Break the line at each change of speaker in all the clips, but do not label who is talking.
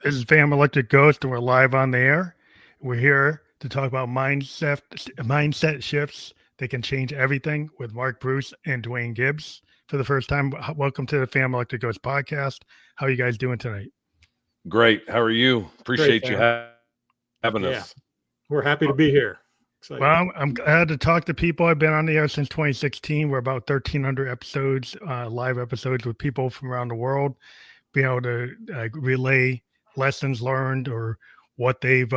This is Fam Electric Ghost, and we're live on the air. We're here to talk about mindset shifts that can change everything with Mark Bruce and Duane Gibbs. For the first time, welcome to the Fam Electric Ghost podcast. How are you guys doing tonight?
Great. How are you? Appreciate you having us.
We're happy to be here.
Excited. Well, I'm glad to talk to people. I've been on the air since 2016. We're about 1,300 episodes, live episodes with people from around the world, being able to relay lessons learned or what they've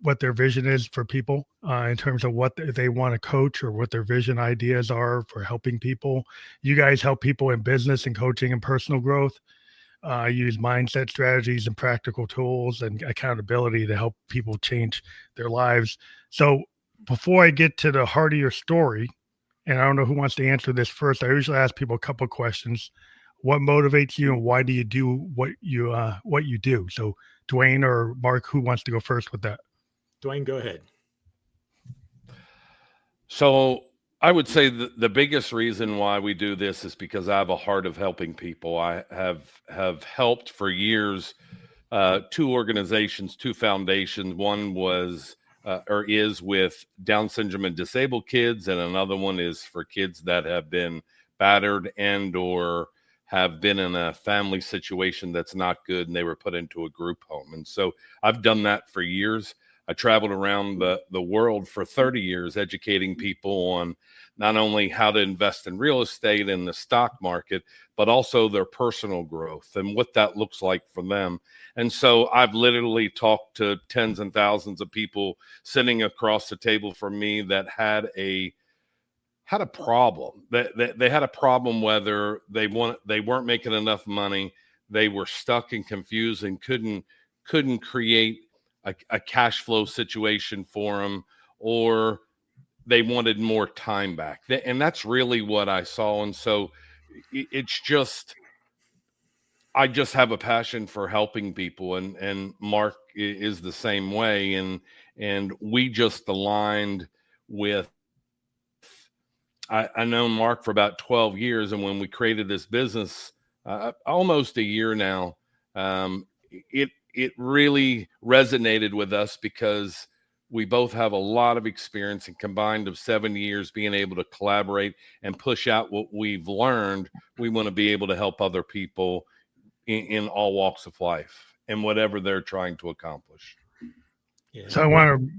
what their vision is for people in terms of what they want to coach or what their vision ideas are for helping people. You guys help people in business and coaching and personal growth. Use mindset strategies and practical tools and accountability to help people change their lives. So before I get to the heart of your story, and I don't know who wants to answer this first, I usually ask people a couple of questions. What motivates you and why do you do what you do? So Duane or Mark, who wants to go first with that?
Duane, go ahead.
So I would say the biggest reason why we do this is because I have a heart of helping people. I have helped for years, two organizations, two foundations. One was or is with Down syndrome and disabled kids, and another one is for kids that have been battered and or have been in a family situation that's not good, and they were put into a group home. And so I've done that for years. I traveled around the world for 30 years, educating people on not only how to invest in real estate and the stock market, but also their personal growth and what that looks like for them. And so I've literally talked to tens and thousands of people sitting across the table from me that had a problem. They had a problem, whether they weren't making enough money, they were stuck and confused and couldn't create a cash flow situation for them, or they wanted more time back. And that's really what I saw. And so it's just, I just have a passion for helping people, and Mark is the same way. And we just aligned with, I know Mark for about 12 years. And when we created this business, almost a year now, it really resonated with us because we both have a lot of experience, and combined of 7 years being able to collaborate and push out what we've learned. We want to be able to help other people in all walks of life and whatever they're trying to accomplish.
Yeah. So I want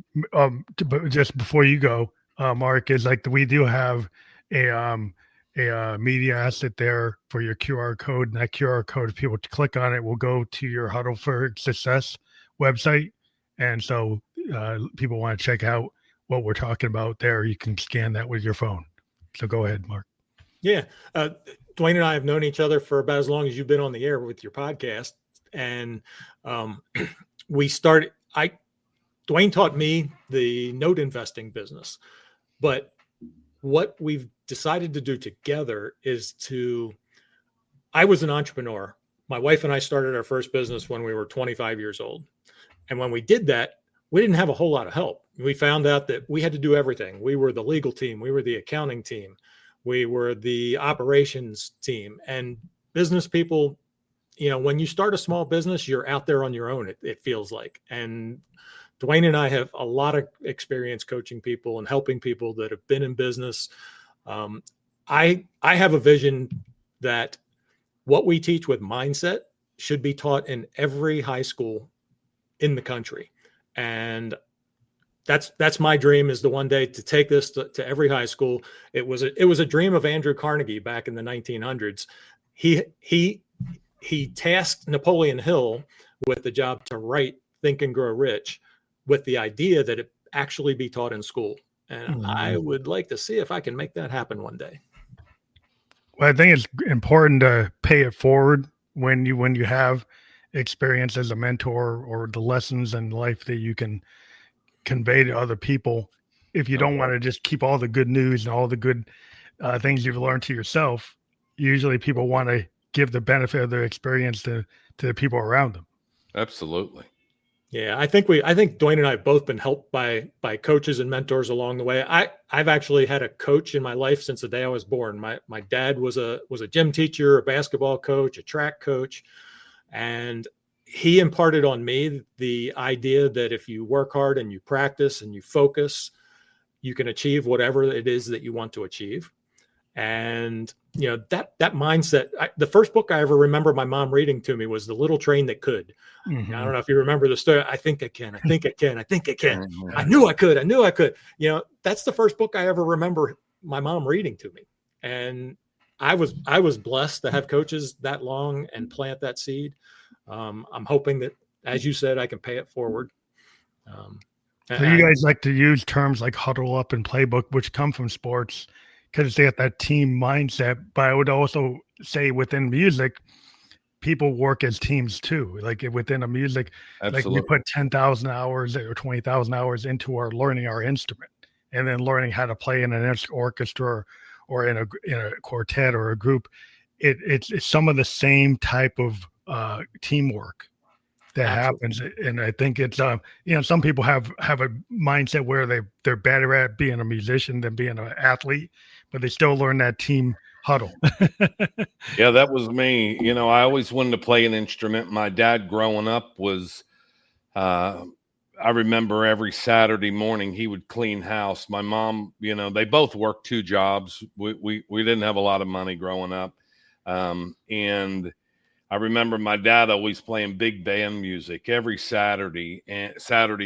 to just before you go, Mark, is like we do have a media asset there for your QR code, and that QR code, if people click on it, will go to your Huddle for Success website. And so people want to check out what we're talking about there. You can scan that with your phone. So go ahead, Mark.
Yeah. Duane and I have known each other for about as long as you've been on the air with your podcast. And Duane taught me the note investing business, but what we've decided to do together is I was an entrepreneur. My wife and I started our first business when we were 25 years old. And when we did that, we didn't have a whole lot of help. We found out that we had to do everything. We were the legal team. We were the accounting team. We were the operations team. And business people, when you start a small business, you're out there on your own, it feels like. And Duane and I have a lot of experience coaching people and helping people that have been in business. I have a vision that what we teach with mindset should be taught in every high school in the country. And that's my dream, is the one day to take this to every high school. It was a dream of Andrew Carnegie back in the 1900s. He tasked Napoleon Hill with the job to write Think and Grow Rich, with the idea that it actually be taught in school. And I would like to see if I can make that happen one day.
Well, I think it's important to pay it forward when you have experience as a mentor, or the lessons in life that you can convey to other people. If you don't want to just keep all the good news and all the good things you've learned to yourself, usually people want to give the benefit of their experience to the people around them.
Absolutely.
Yeah, I think Duane and I have both been helped by coaches and mentors along the way. I've actually had a coach in my life since the day I was born. My dad was a gym teacher, a basketball coach, a track coach, and he imparted on me the idea that if you work hard and you practice and you focus, you can achieve whatever it is that you want to achieve. And, that mindset, the first book I ever remember my mom reading to me was The Little Train That Could.
Mhm.
I don't know if you remember the story. I think I can. I think I can. I think I can.
Mhm.
I knew I could. I knew I could. That's the first book I ever remember my mom reading to me. And I was blessed to have coaches that long and plant that seed. I'm hoping that, as you said, I can pay it forward.
So you guys like to use terms like huddle up and playbook, which come from sports, because they have that team mindset. But I would also say within music, people work as teams too. Like within a music, like we
Absolutely.
put 10,000 hours or 20,000 hours into our learning our instrument, and then learning how to play in an orchestra or in a quartet or a group. It's some of the same type of teamwork that happens. And I think it's some people have a mindset where they're better at being a musician than being an athlete, but they still learn that team huddle.
Yeah, that was me. I always wanted to play an instrument. My dad growing up was I remember every Saturday morning he would clean house. My mom, they both worked 2 jobs. We didn't have a lot of money growing up. And I remember my dad always playing big band music every Saturday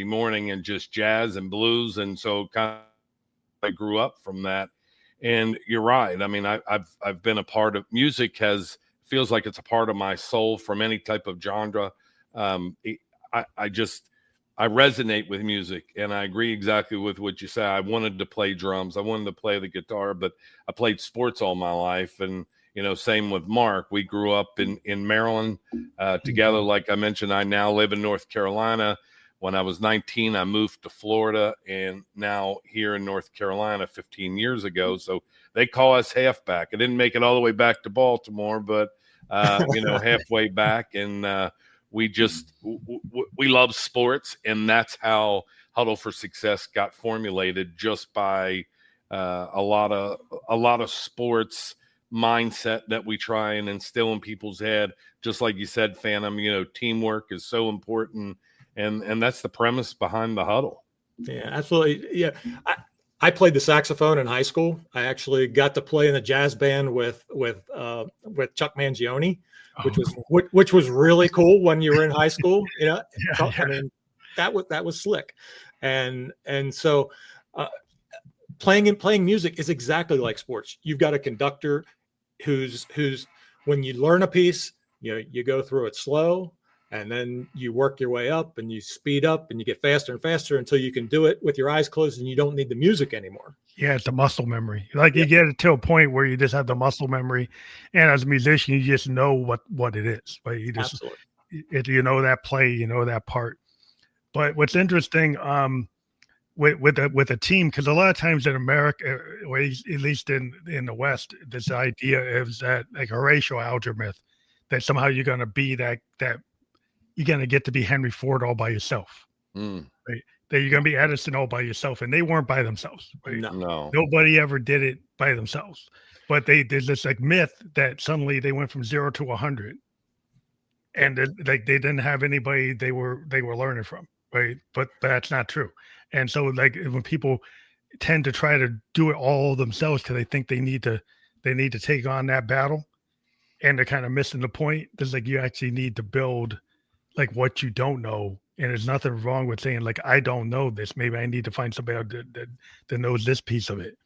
morning, and just jazz and blues. And so I grew up from that. And you're right. I mean, I've been a part of music. Feels like it's a part of my soul from any type of genre. I resonate with music, and I agree exactly with what you say. I wanted to play drums. I wanted to play the guitar, but I played sports all my life. And, same with Mark. We grew up in Maryland together. Like I mentioned, I now live in North Carolina. When I was 19, I moved to Florida, and now here in North Carolina 15 years ago. So they call us halfback. I didn't make it all the way back to Baltimore, but, halfway back. And we love sports, and that's how Huddle for Success got formulated, just by a lot of sports mindset that we try and instill in people's head. Just like you said, Phantom, teamwork is so important. And that's the premise behind the Huddle.
Yeah, absolutely. Yeah. I played the saxophone in high school. I actually got to play in a jazz band with Chuck Mangione, which was really cool when you were in high school. I mean, that was slick. And so playing music is exactly like sports. You've got a conductor who's when you learn a piece, you go through it slow, and then you work your way up and you speed up and you get faster and faster until you can do it with your eyes closed and you don't need the music anymore.
Yeah, it's a muscle memory. Like you get it to a point where you just have the muscle memory, and as a musician, you just know what it is. Right? You just that play, that part. But what's interesting, with a team, because a lot of times in America, or at least in the West, this idea is that like Horatio Alger myth, that somehow you're going to be that you're going to get to be Henry Ford all by yourself, right? That you're going to be Edison all by yourself, and they weren't by themselves, right?
No.
Nobody ever did it by themselves. But there's this like myth that suddenly they went from 0 to 100, and they didn't have anybody they were learning from, right? But that's not true. And so like when people tend to try to do it all themselves because they think they need to take on that battle, and they're kind of missing the point. There's like you actually need to build like what you don't know. And there's nothing wrong with saying like, I don't know this. Maybe I need to find somebody that knows this piece of it.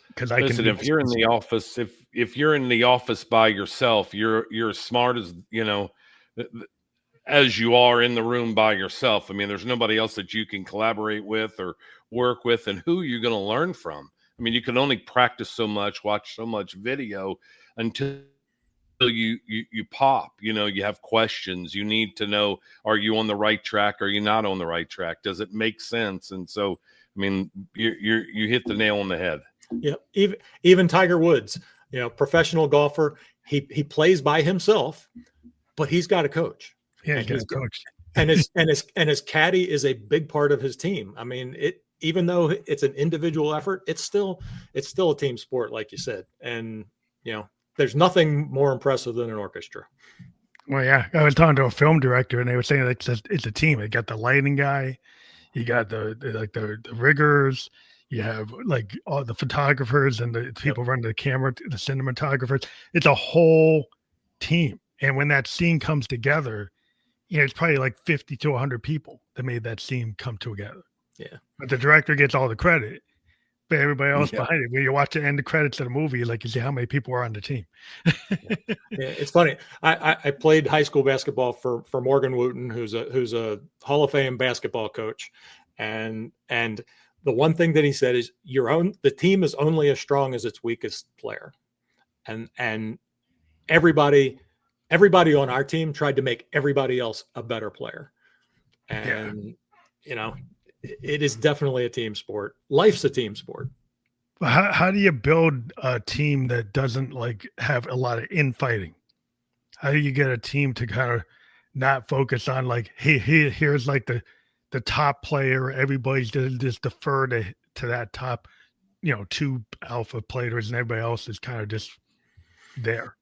Because
Listen, if you're in the office, if you're in the office by yourself, you're as smart as you are in the room by yourself. I mean, there's nobody else that you can collaborate with or work with, and who you're going to learn from. I mean, you can only practice so much, watch so much video until you pop. You have questions. You need to know, are you on the right track? Are you not on the right track? Does it make sense? And so, I mean, you hit the nail on the head.
Yeah, even Tiger Woods, professional golfer, he plays by himself, but he's got a coach.
Yeah, he's got a coach.
And his caddy is a big part of his team. I mean, even though it's an individual effort, it's still a team sport, like you said. And there's nothing more impressive than an orchestra.
Well, yeah, I was talking to a film director, and they were saying that it's a team. You got the lighting guy, you got the riggers, you have like all the photographers and the people running the camera, the cinematographers. It's a whole team, and when that scene comes together, it's probably like 50 to 100 people that made that scene come together.
Yeah,
but the director gets all the credit. But everybody else
Yeah.
behind it, when you watch the end of credits of the movie, like you see how many people are on the team.
Yeah, it's funny. I played high school basketball for Morgan Wooten, who's a Hall of Fame basketball coach, and the one thing that he said is the team is only as strong as its weakest player, and everybody on our team tried to make everybody else a better player, and it is definitely a team sport. Life's a team sport.
How do you build a team that doesn't like have a lot of infighting? How do you get a team to kind of not focus on like, hey, here's like the top player, everybody's just defer to that top, two alpha players, and everybody else is kind of just there.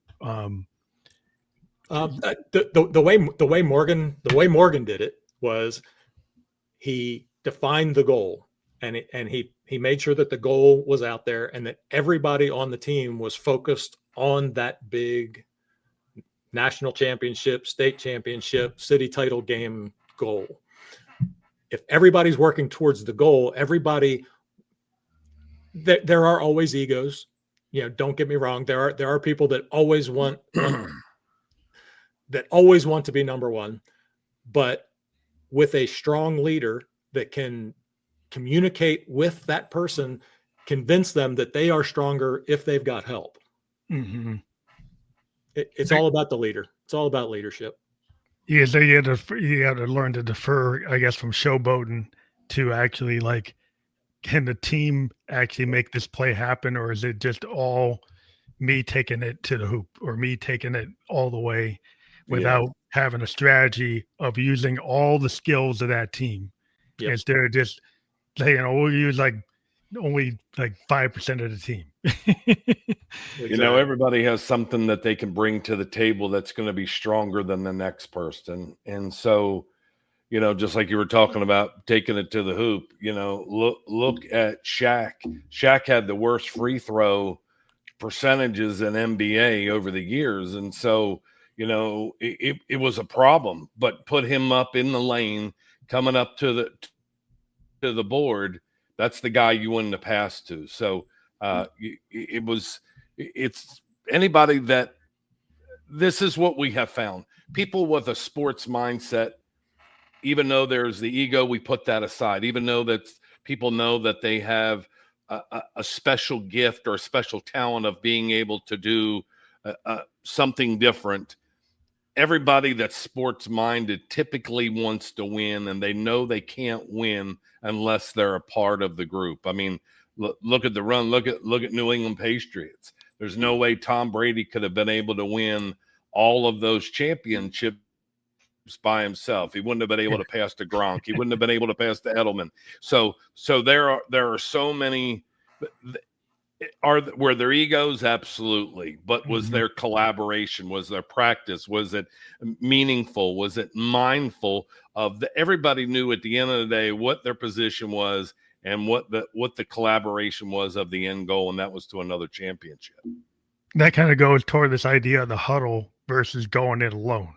The way Morgan did it was he defined the goal, and he made sure that the goal was out there and that everybody on the team was focused on that big national championship, state championship, city title game goal. If everybody's working towards the goal, there are always egos. Don't get me wrong. There are people that always want to be number one, but with a strong leader that can communicate with that person, convince them that they are stronger if they've got help.
Mm-hmm.
It's all about the leader. It's all about leadership.
Yeah, so you had to learn to defer, I guess, from showboating to actually like, can the team actually make this play happen, or is it just all me taking it to the hoop or me taking it all the way without having a strategy of using all the skills of that team instead of just saying, we'll use like only like 5% of the team.
Exactly.
Everybody has something that they can bring to the table that's going to be stronger than the next person. And so, just like you were talking about taking it to the hoop, look at Shaq. Shaq had the worst free throw percentages in NBA over the years. And so, it was a problem, but put him up in the lane, coming up to the board, that's the guy you wanted to pass to. So it's anybody that this is what we have found. People with a sports mindset, even though there's the ego, we put that aside, even though that people know that they have a special gift or a special talent of being able to do something different. Everybody that's sports minded typically wants to win, and they know they can't win unless they're a part of the group. I mean, look at the run. Look at New England Patriots. There's no way Tom Brady could have been able to win all of those championships by himself. He wouldn't have been able to pass to Gronk. He wouldn't have been able to pass to Edelman. So there are so many. Were there egos? Absolutely. But was there collaboration? Was there practice? Was it meaningful? Was it mindful of everybody knew at the end of the day what their position was and what the collaboration was of the end goal, and that was to another championship.
That kind of goes toward this idea of the huddle versus going it alone.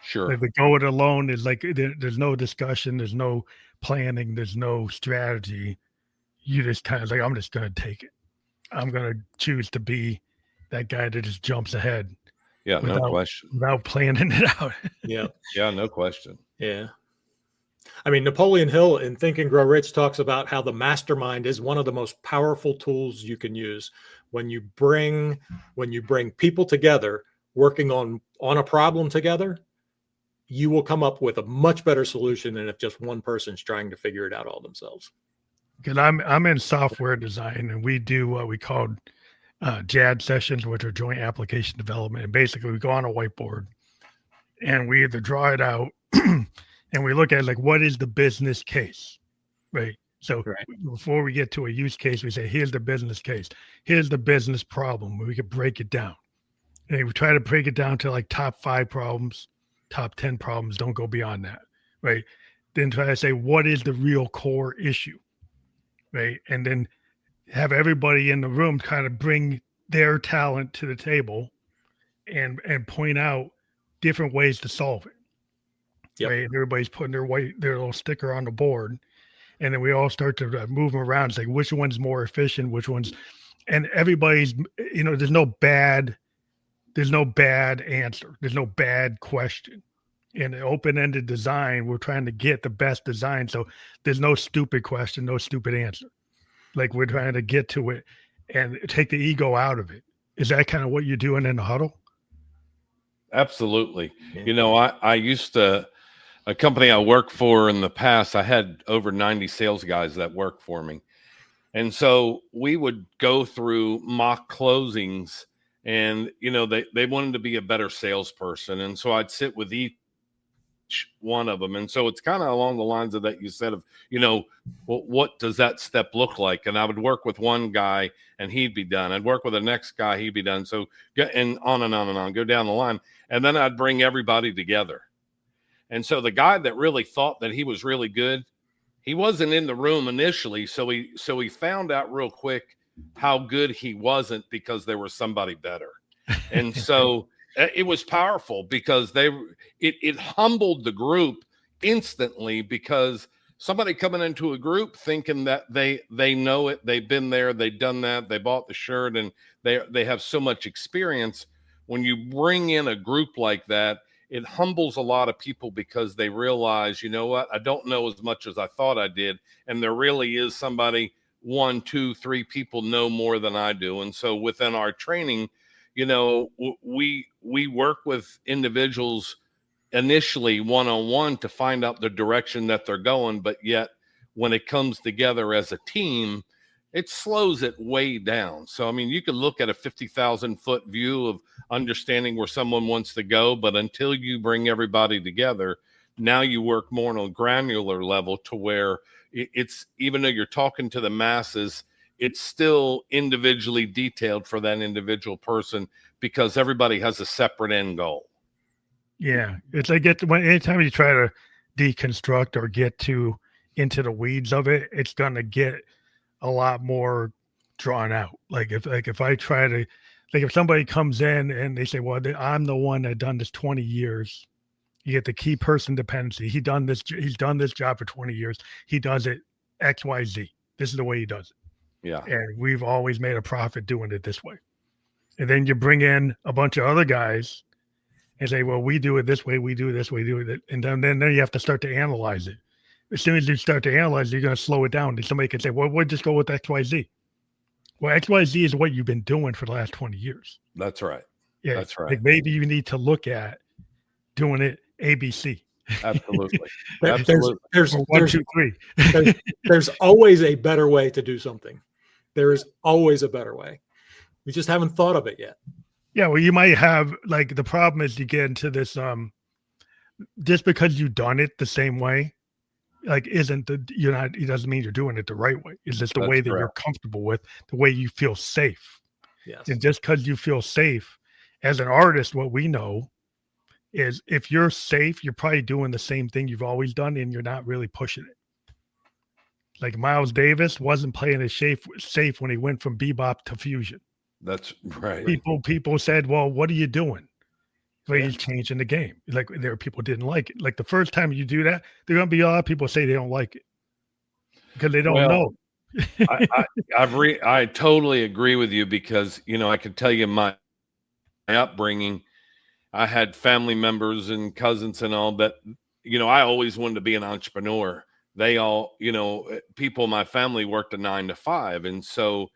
Sure.
Like the go it alone is like there's no discussion, there's no planning, there's no strategy. You just kind of like, I'm just going to take it. I'm going to choose to be that guy that just jumps ahead.
Yeah, no question.
Without planning it out.
Yeah.
Yeah, no question.
Yeah. I mean, Napoleon Hill in Think and Grow Rich talks about how the mastermind is one of the most powerful tools you can use when you bring people together working on a problem together. You will come up with a much better solution than if just one person's trying to figure it out all themselves.
Because I'm in software design, and we do what we call JAD sessions, which are joint application development. And basically, we go on a whiteboard, and we either draw it out, and we look at like, what is the business case, right? So before we get to a use case, we say, here's the business case, here's the business problem. We could break it down, And we try to break it down to like top 5 problems, top 10 problems. Don't go beyond that, right? Then try to say, what is the real core issue, right? And then have everybody in the room kind of bring their talent to the table and point out different ways to solve it.
Yep.
Right? And everybody's putting their little sticker on the board, and then we all start to move them around, say which one's more efficient, which one's, and everybody's, there's no bad answer, there's no bad question. In an open-ended design, we're trying to get the best design, so there's no stupid question, no stupid answer. Like, we're trying to get to it and take the ego out of it. Is that kind of what you're doing in the huddle?
Absolutely. I used to, a company I worked for in the past, I had over 90 sales guys that worked for me. And so we would go through mock closings, and, they wanted to be a better salesperson. And so I'd sit with each one of them. And so it's kind of along the lines of that you said of, well, what does that step look like? And I would work with one guy and he'd be done. I'd work with the next guy, he'd be done. So and on and on and on, go down the line. And then I'd bring everybody together. And so the guy that really thought that he was really good, he wasn't in the room initially. So he found out real quick how good he wasn't, because there was somebody better. And so it was powerful, because it humbled the group instantly, because somebody coming into a group thinking that they know it, they've been there, they've done that, they bought the shirt, and they have so much experience. When you bring in a group like that, it humbles a lot of people, because they realize, you know what, I don't know as much as I thought I did. And there really is somebody, 1, 2, 3 people know more than I do. And so within our training, we work with individuals initially one-on-one to find out the direction that they're going. But yet when it comes together as a team, it slows it way down. So, I mean, you could look at a 50,000-foot view of understanding where someone wants to go, but until you bring everybody together, now you work more on a granular level, to where it's, even though you're talking to the masses, it's still individually detailed for that individual person, because everybody has a separate end goal.
Yeah. It's like anytime you try to deconstruct or get into the weeds of it, it's going to get a lot more drawn out. If I try to, if somebody comes in and they say, well, I'm the one that done this 20 years, you get the key person dependency. He's done this job for 20 years. He does it XYZ. This is the way he does it.
Yeah.
And we've always made a profit doing it this way. And then you bring in a bunch of other guys and say, well, we do it this way, we do it this way, do it. And then you have to start to analyze it. As soon as you start to analyze, you're going to slow it down. And somebody can say, well, we'll just go with XYZ. Well, XYZ is what you've been doing for the last 20 years.
That's right.
Yeah.
That's right.
Like, maybe you need to look at doing it ABC.
Absolutely.
There's
1, 2, 3.
there's always a better way to do something. There is always a better way. We just haven't thought of it yet.
Yeah. Well, you might have, like, the problem is you get into this, just because you've done it the same way, like, it doesn't mean you're doing it the right way. It's just the way that you're comfortable with, the way you feel safe.
Yes.
And just because you feel safe, as an artist, what we know is, if you're safe, you're probably doing the same thing you've always done, and you're not really pushing it. Like, Miles Davis wasn't playing it safe when he went from bebop to fusion.
That's right.
People said, well, what are you doing? Well, he's changing the game. Like, there are people didn't like it. Like, the first time you do that, there are going to be a lot of people say they don't like it because they don't know.
I totally agree with you, because, I could tell you my upbringing. I had family members and cousins and all that, I always wanted to be an entrepreneur. They all, people in my family worked a 9 to 5. And so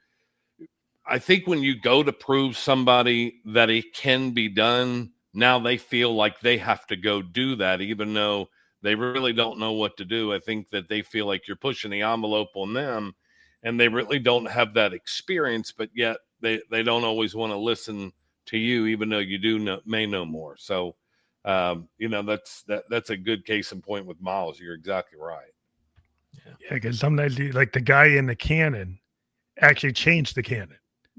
I think when you go to prove somebody that it can be done, now they feel like they have to go do that, even though they really don't know what to do. I think that they feel like you're pushing the envelope on them, and they really don't have that experience, but yet they don't always want to listen to you, even though you may know more. So, that's a good case in point with Miles. You're exactly right.
Yeah, because sometimes, like, the guy in the cannon actually changed the cannon.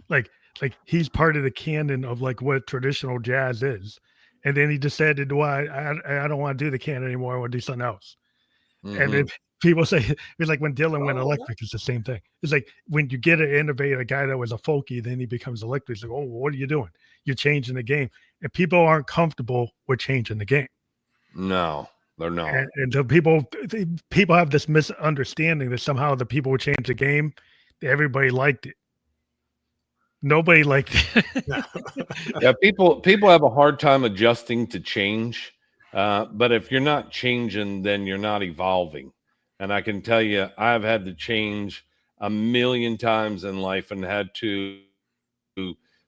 Like, like he's part of the canon of like what traditional jazz is. And then he decided, well, I don't want to do the canon anymore. I want to do something else. And if people say, it's like when Dylan went electric, it's the same thing. It's like when you get an innovator, a guy that was a folkie, then he becomes electric. It's like, oh, what are you doing? You're changing the game. And people aren't comfortable with changing the game.
No, they're not.
And so people have this misunderstanding that somehow the people who changed the game, everybody liked it. Nobody liked it.
Yeah, people have a hard time adjusting to change. But if you're not changing, then you're not evolving. And I can tell you, I've had to change a million times in life and had to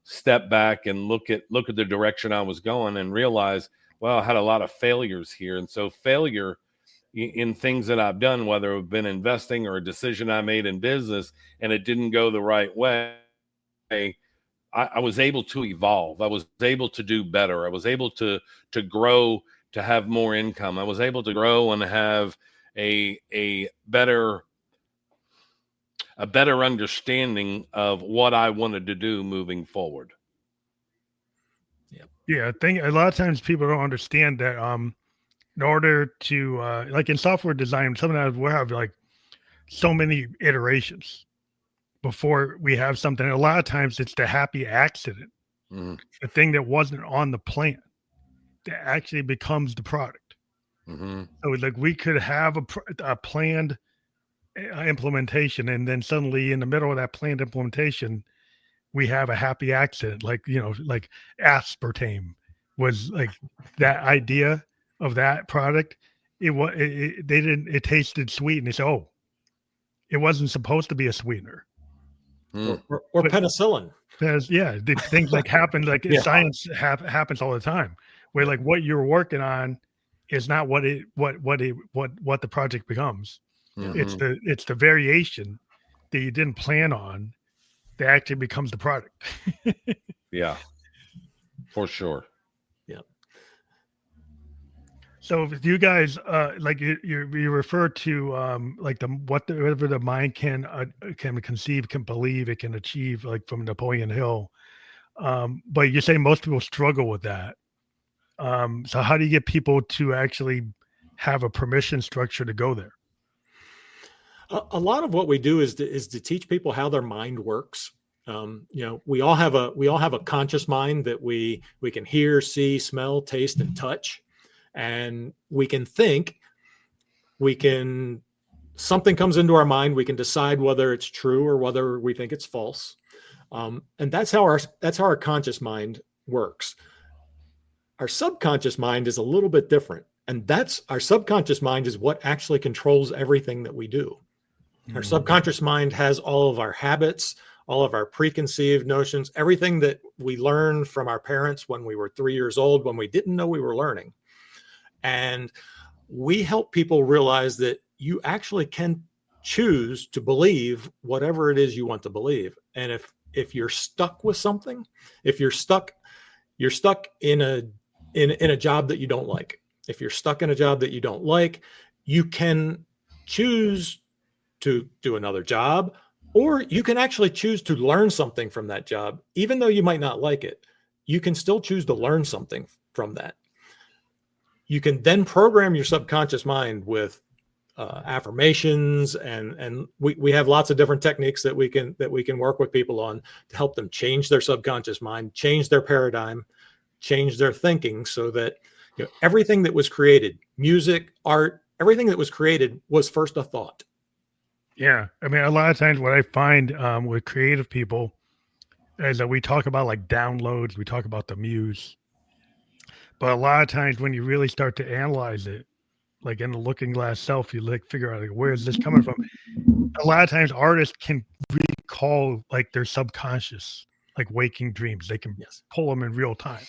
step back and look at the direction I was going and realize, well, I had a lot of failures here. And so failure in things that I've done, whether it have been investing or a decision I made in business, and it didn't go the right way, I was able to evolve. I was able to do better. I was able to grow, to have more income. I was able to grow and have a better understanding of what I wanted to do moving forward.
Yeah, I think a lot of times people don't understand that in order to like in software design, sometimes we'll have like so many iterations before we have something. A lot of times it's the happy accident, the thing that wasn't on the plan that actually becomes the product. So like we could have a planned implementation, and then suddenly in the middle of that planned implementation, we have a happy accident. Like, like aspartame was like that idea of that product. It tasted sweet, and they said, oh, it wasn't supposed to be a sweetener.
Or penicillin.
Yeah, things like happen, like in science happens all the time, where like what you're working on is not what the project becomes. It's the variation that you didn't plan on that actually becomes the product.
Yeah, for sure.
Yeah.
So if you guys like you refer to like whatever the mind can conceive, can believe, it can achieve, like from Napoleon Hill. But you say most people struggle with that. So how do you get people to actually have a permission structure to go there?
A lot of what we do is to teach people how their mind works. We all have a conscious mind that we can hear, see, smell, taste, and touch. And we can think, something comes into our mind, we can decide whether it's true or whether we think it's false. And that's how our conscious mind works. Our subconscious mind is a little bit different. And our subconscious mind is what actually controls everything that we do. Our subconscious mind has all of our habits, all of our preconceived notions, everything that we learned from our parents when we were 3 years old, when we didn't know we were learning. And we help people realize that you actually can choose to believe whatever it is you want to believe. And if you're stuck with something, if you're stuck in a job that you don't like, if you're stuck in a job that you don't like, you can choose to do another job, or you can actually choose to learn something from that job. Even though you might not like it, you can still choose to learn something from that. You can then program your subconscious mind with affirmations, and we have lots of different techniques that we can work with people on to help them change their subconscious mind, change their paradigm, change their thinking, so that everything that was created, music, art, everything that was created was first a thought.
Yeah, I mean, a lot of times what I find with creative people is that we talk about like downloads, we talk about the muse. But a lot of times when you really start to analyze it, like in the looking glass self, you like figure out like, where is this coming from? A lot of times artists can recall like their subconscious, like waking dreams. They can pull them in real time.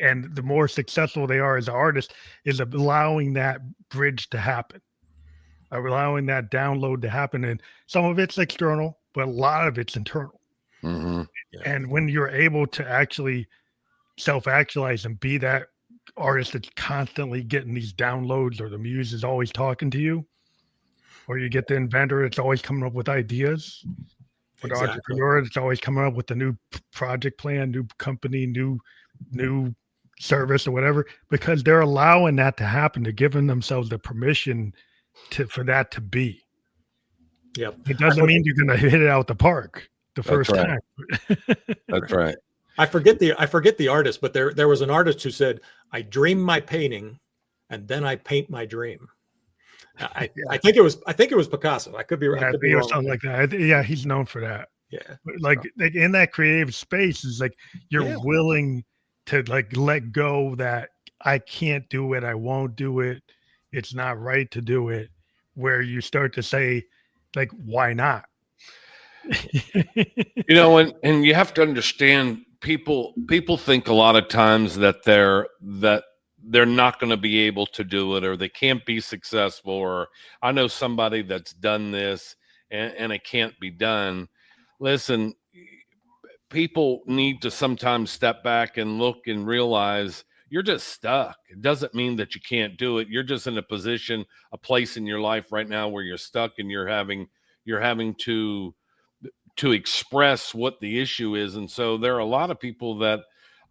And the more successful they are as an artist is allowing that bridge to happen, allowing that download to happen. And some of it's external, but a lot of it's internal. And when you're able to actually self-actualize and be that artist that's constantly getting these downloads, or the muse is always talking to you, or you get the inventor that's always coming up with ideas, With the
Exactly.
entrepreneur, it's always coming up with a new project plan, new company, new service or whatever, because they're allowing that to happen. They're giving themselves the permission for that to be.
Yep.
It doesn't mean you're going to hit it out the park the first
right.
time.
That's right.
I forget the artist, but there was an artist who said, "I dream my painting, and then I paint my dream." I think it was Picasso. I could be
Yeah,
wrong.
or something like that. Yeah, he's known for that.
Yeah.
Like in that creative space is like you're willing to like let go that I can't do it, I won't do it, it's not right to do it, where you start to say like, why not?
And you have to understand, people think a lot of times that they're not going to be able to do it, or they can't be successful, or I know somebody that's done this and it can't be done. Listen, people need to sometimes step back and look and realize you're just stuck. It doesn't mean that you can't do it. You're just in a place in your life right now where you're stuck, and you're having to express what the issue is. And so there are a lot of people that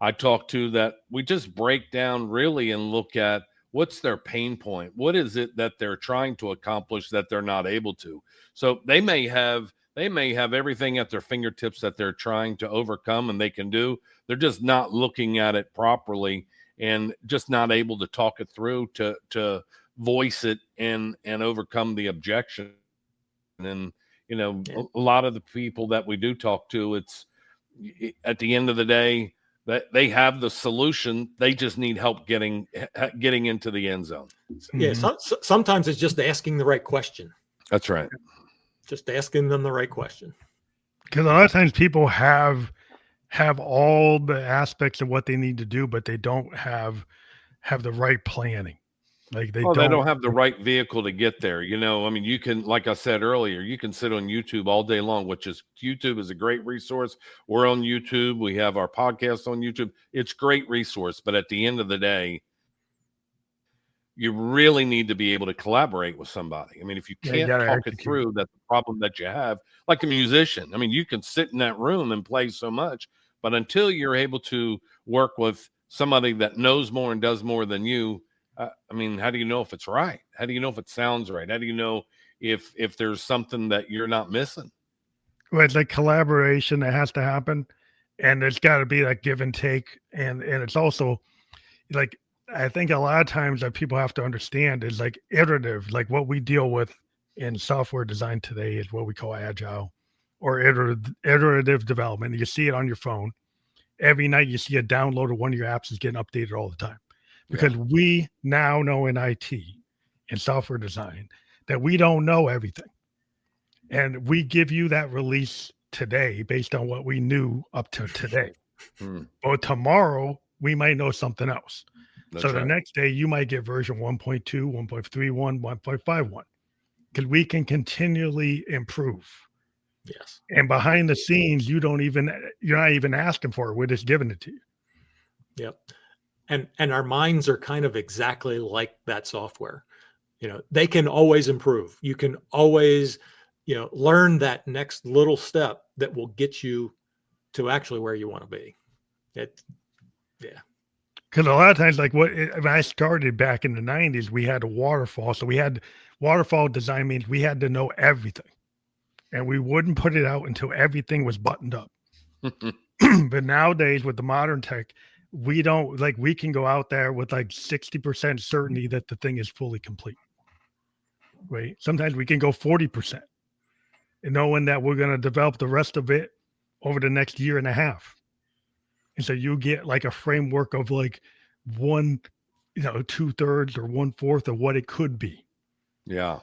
I talk to that we just break down really and look at what's their pain point. What is it that they're trying to accomplish that they're not able to? So they may have everything at their fingertips that they're trying to overcome and they can do. They're just not looking at it properly and just not able to talk it through to voice it and overcome the objection. And a lot of the people that we do talk to, it's at the end of the day that they have the solution. They just need help getting into the end zone.
Yeah. Sometimes it's just asking the right question.
That's right.
Just asking them the right question.
Because a lot of times people have all the aspects of what they need to do, but they don't have the right planning. Like they don't
have the right vehicle to get there. I mean, you can, like I said earlier, you can sit on YouTube all day long, YouTube is a great resource. We're on YouTube. We have our podcast on YouTube. It's a great resource. But at the end of the day, you really need to be able to collaborate with somebody. I mean, if you can't talk it through, that's the problem that you have. Like a musician, I mean, you can sit in that room and play so much, but until you're able to work with somebody that knows more and does more than you, I mean, how do you know if it's right? How do you know if it sounds right? How do you know if there's something that you're not missing?
Well, it's like collaboration that has to happen, and there's got to be that give and take, and it's also like, I think a lot of times that people have to understand is like iterative, like what we deal with in software design today is what we call agile or iterative development. You see it on your phone. Every night you see a download of one of your apps is getting updated all the time. Because we now know in IT and software design that we don't know everything. And we give you that release today based on what we knew up to today. But tomorrow we might know something else. That's the next day you might get version 1.2, 1.31, 1.51. Because we can continually improve.
Yes.
And behind the scenes, you're not even asking for it. We're just giving it to you.
Yep. And our minds are kind of exactly like that software. They can always improve. You can always, learn that next little step that will get you to actually where you want to be.
Because a lot of times, like when I started back in the 90s, we had a waterfall. So we had waterfall design means we had to know everything. And we wouldn't put it out until everything was buttoned up. But nowadays with the modern tech, we don't, like, we can go out there with like 60% certainty that the thing is fully complete. Right? Sometimes we can go 40% and knowing that we're going to develop the rest of it over the next year and a half. And so you get like a framework of like 2/3 or 1/4 of what it could be.
Yeah.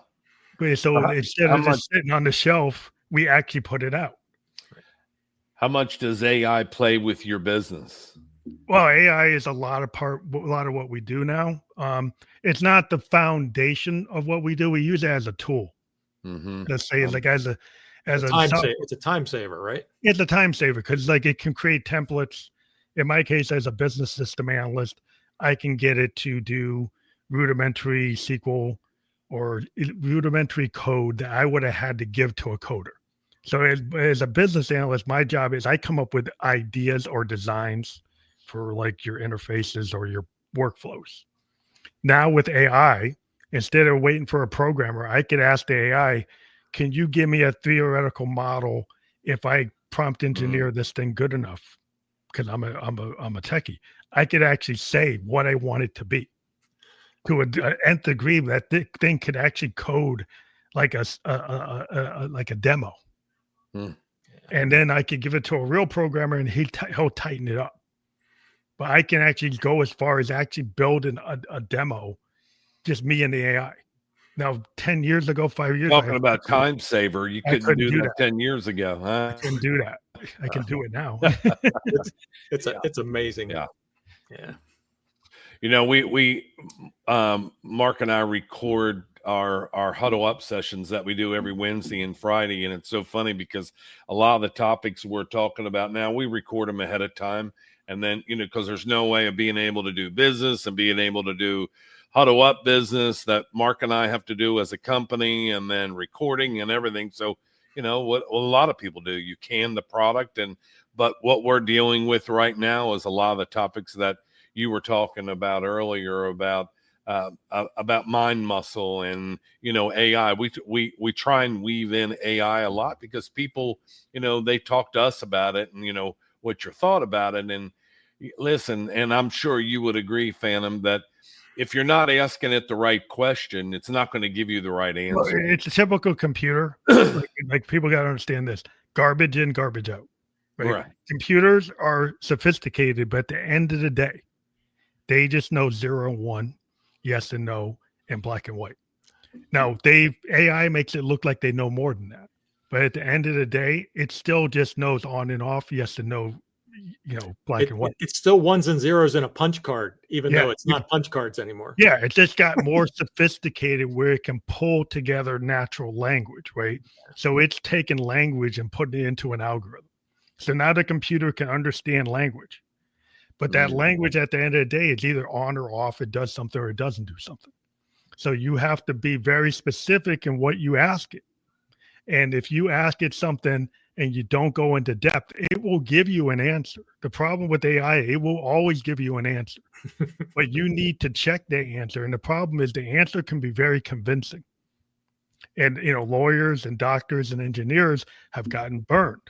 So instead of just sitting on the shelf, we actually put it out.
How much does AI play with your business?
Well, AI is a lot of what we do now. It's not the foundation of what we do. We use it as a tool. Let's say it's like it's
a time saver, right?
It's a time saver because like it can create templates. In my case, as a business system analyst, I can get it to do rudimentary SQL or rudimentary code that I would have had to give to a coder. So as a business analyst, my job is I come up with ideas or designs for like your interfaces or your workflows. Now with AI, instead of waiting for a programmer, I could ask the AI, can you give me a theoretical model if I prompt engineer this thing good enough? Because I'm a techie. I could actually say what I want it to be to an nth degree that thing could actually code like like a demo. And then I could give it to a real programmer and he'll tighten it up. But I can actually go as far as actually building a demo, just me and the AI. Now, 10 years ago, 5 years ago,
Talking about time saver, you couldn't do that 10 years ago, huh?
I can do that. I can do it now.
It's amazing.
Yeah.
Yeah.
You know, we Mark and I record our huddle up sessions that we do every Wednesday and Friday, and it's so funny because a lot of the topics we're talking about now, we record them ahead of time, and then, you know, because there's no way of being able to do business and being able to do huddle up business that Mark and I have to do as a company, and then recording and everything. So, you know, what a lot of people do, you can the product, but what we're dealing with right now is a lot of the topics that you were talking about earlier about mind muscle and, you know, AI. We try and weave in AI a lot because people, you know, they talk to us about it and, you know, what your thought about it. And listen, and I'm sure you would agree, Phantom, that if you're not asking it the right question, it's not going to give you the right answer.
Well, it's a typical computer. like people got to understand this: garbage in, garbage out. Right? Computers are sophisticated, but at the end of the day, they just know 0 and 1, yes and no, and black and white. Now, AI makes it look like they know more than that. But at the end of the day, it still just knows on and off, yes and no, you know, black and white.
It's still ones and zeros in a punch card, even though it's not punch cards anymore.
Yeah, it just got more sophisticated where it can pull together natural language, right? So it's taking language and putting it into an algorithm. So now the computer can understand language. But that language at the end of the day is either on or off. It does something or it doesn't do something. So you have to be very specific in what you ask it. And if you ask it something and you don't go into depth, it will give you an answer. The problem with AI, it will always give you an answer. But you need to check the answer. And the problem is the answer can be very convincing. And, you know, lawyers and doctors and engineers have gotten burned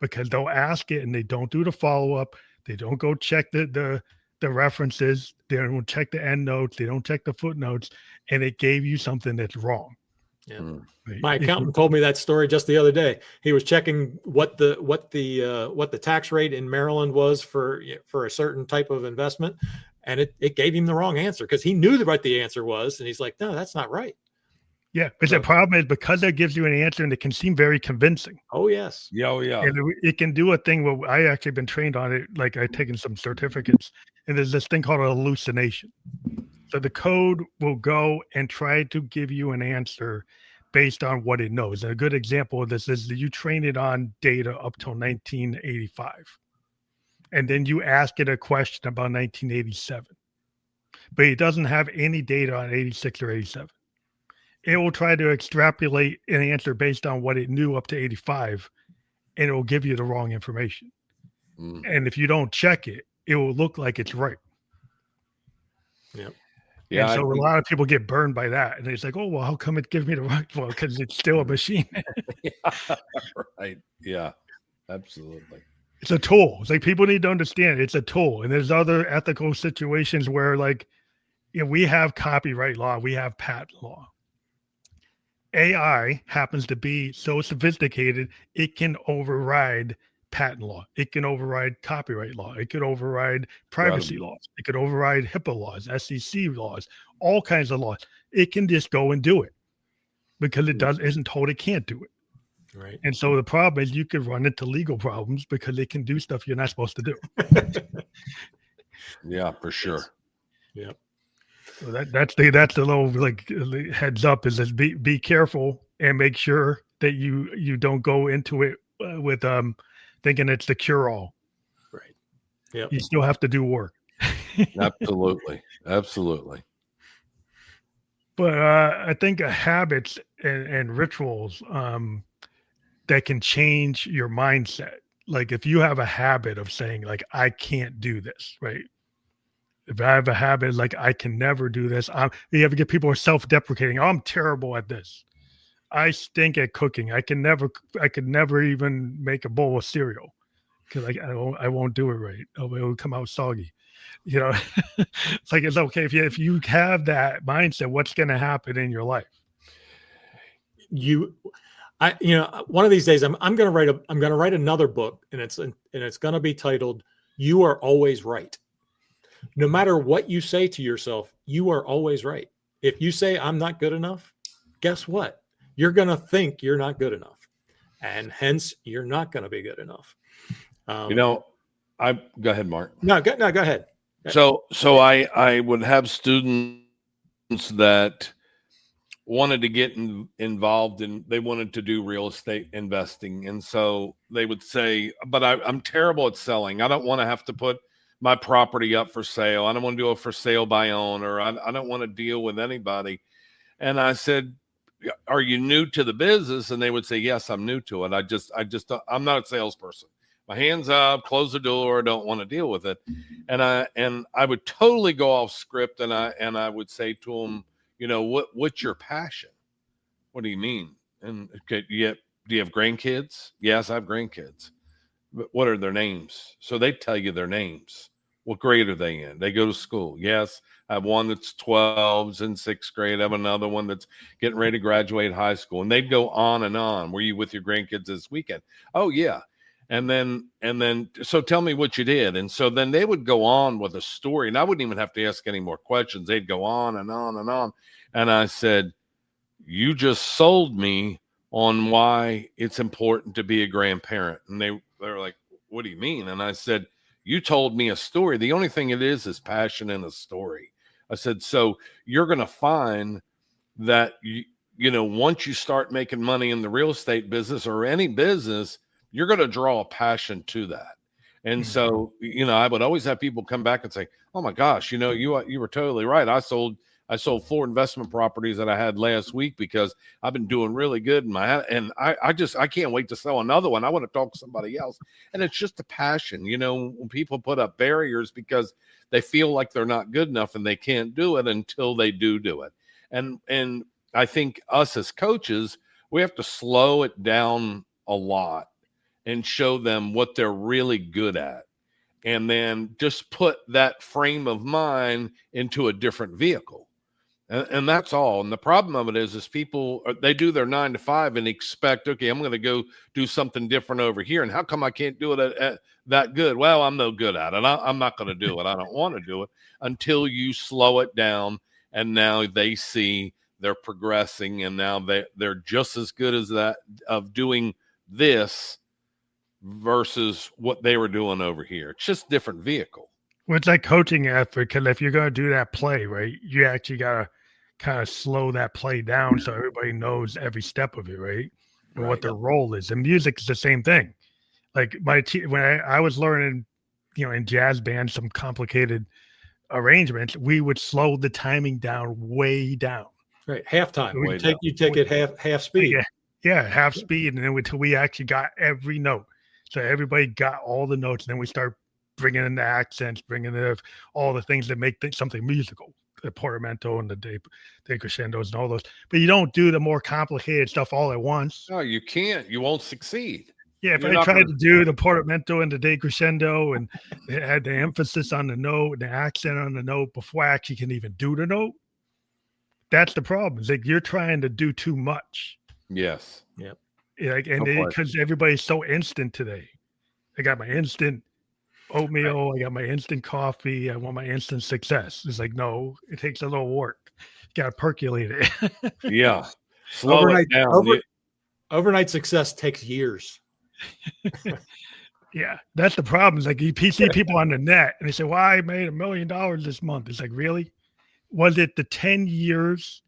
because they'll ask it and they don't do the follow-up. They don't go check the references. They don't check the end notes. They don't check the footnotes, and it gave you something that's wrong.
Yeah. My accountant told me that story just the other day. He was checking what the tax rate in Maryland was for a certain type of investment, and it gave him the wrong answer because he knew what the answer was, and he's like, "No, that's not right."
Yeah, but the problem is because it gives you an answer and it can seem very convincing.
Oh, yes.
Yeah,
And it can do a thing where I actually been trained on it. Like I've taken some certificates, and there's this thing called a hallucination. So the code will go and try to give you an answer based on what it knows. And a good example of this is that you train it on data up till 1985. And then you ask it a question about 1987. But it doesn't have any data on 86 or 87. It will try to extrapolate an answer based on what it knew up to 85, and it will give you the wrong information. And if you don't check it, it will look like it's right.
Yep.
Yeah. And so a lot of people get burned by that. And it's like, oh, well, how come it gives me the right one? Because it's still a machine.
Right. Yeah, absolutely.
It's a tool. It's like people need to understand it's a tool. And there's other ethical situations where, like, you know, we have copyright law, we have patent law. AI happens to be so sophisticated, it can override patent law. It can override copyright law. It could override privacy laws. It could override HIPAA laws, SEC laws, all kinds of laws. It can just go and do it because it isn't told it can't do it.
Right.
And so the problem is you could run into legal problems because it can do stuff you're not supposed to do.
Yeah, for sure.
Yep.
So that's the little like heads up is that be careful and make sure that you don't go into it with thinking it's the cure all.
Right. Yeah.
You still have to do work.
Absolutely.
But I think habits and rituals that can change your mindset. Like if you have a habit of saying like, I can't do this, right? If I have a habit, like I can never do this. You ever get people who are self-deprecating. Oh, I'm terrible at this. I stink at cooking. I could never even make a bowl of cereal because I won't do it right. Oh, it will come out soggy. You know, it's like, it's okay. If you have that mindset, what's going to happen in your life?
One of these days I'm going to write another book, and it's going to be titled, "You Are Always Right." No matter what you say to yourself, you are always right. If you say I'm not good enough, guess what? You're going to think you're not good enough, and hence you're not going to be good enough.
Go ahead, Mark.
No, go ahead.
So I would have students that wanted to get involved and they wanted to do real estate investing. And so they would say, but I'm terrible at selling. I don't want to have to put my property up for sale. I don't want to do it for sale by owner. I don't want to deal with anybody. And I said, are you new to the business? And they would say, yes, I'm new to it. I'm not a salesperson. My hands up, close the door, don't want to deal with it. And I would totally go off script, and I would say to them, what's your passion? What do you mean? And okay, do you have grandkids? Yes, I have grandkids. But what are their names? So they tell you their names. What grade are they in? They go to school. Yes, I have one that's 12's in 6th grade. I have another one that's getting ready to graduate high school. And they'd go on and on. Were you with your grandkids this weekend? Oh, yeah. And then, so tell me what you did. And so then they would go on with a story, and I wouldn't even have to ask any more questions. They'd go on and on and on. And I said, you just sold me on why it's important to be a grandparent. And they were like, what do you mean? And I said, you told me a story. The only thing it is passion and a story. I said, so you're going to find that, once you start making money in the real estate business or any business, you're going to draw a passion to that. And so, I would always have people come back and say, oh my gosh, you were totally right. I sold 4 investment properties that I had last week because I've been doing really good and I can't wait to sell another one. I want to talk to somebody else. And it's just a passion, when people put up barriers because they feel like they're not good enough and they can't do it until they do it. And I think us as coaches, we have to slow it down a lot and show them what they're really good at. And then just put that frame of mind into a different vehicle. And that's all. And the problem of it is people, they do their 9 to 5 and expect, okay, I'm going to go do something different over here. And how come I can't do it at that good? Well, I'm no good at it. I'm not going to do it. I don't want to do it until you slow it down. And now they see they're progressing. And now they're just as good as that of doing this versus what they were doing over here. It's just different vehicle.
Well, it's like coaching effort, because if you're going to do that play, right, you actually got to kind of slow that play down so everybody knows every step of it, right? And what their role is. And music is the same thing. Like when I was learning, in jazz bands, some complicated arrangements, we would slow the timing down way down.
Right, halftime. You take it half speed.
Yeah, half speed, and then until we actually got every note. So everybody got all the notes, and then we start bringing in the accents, bringing in all the things that make something musical, the portamento and the decrescendos and all those. But you don't do the more complicated stuff all at once.
No, you can't. You won't succeed.
Yeah, if I tried to do the portamento and the decrescendo and had the emphasis on the note, the accent on the note before I actually can even do the note, that's the problem. It's like you're trying to do too much.
Yes.
Yep.
Because everybody's so instant today. I got my instant oatmeal. I got my instant coffee. I want my instant success. It's like, no, it takes a little work. You got to percolate it.
Yeah. Slow it down.
Overnight success takes years.
Yeah. That's the problem. It's like you see people on the net and they say, well, I made $1 million this month. It's like, really? Was it the 10 years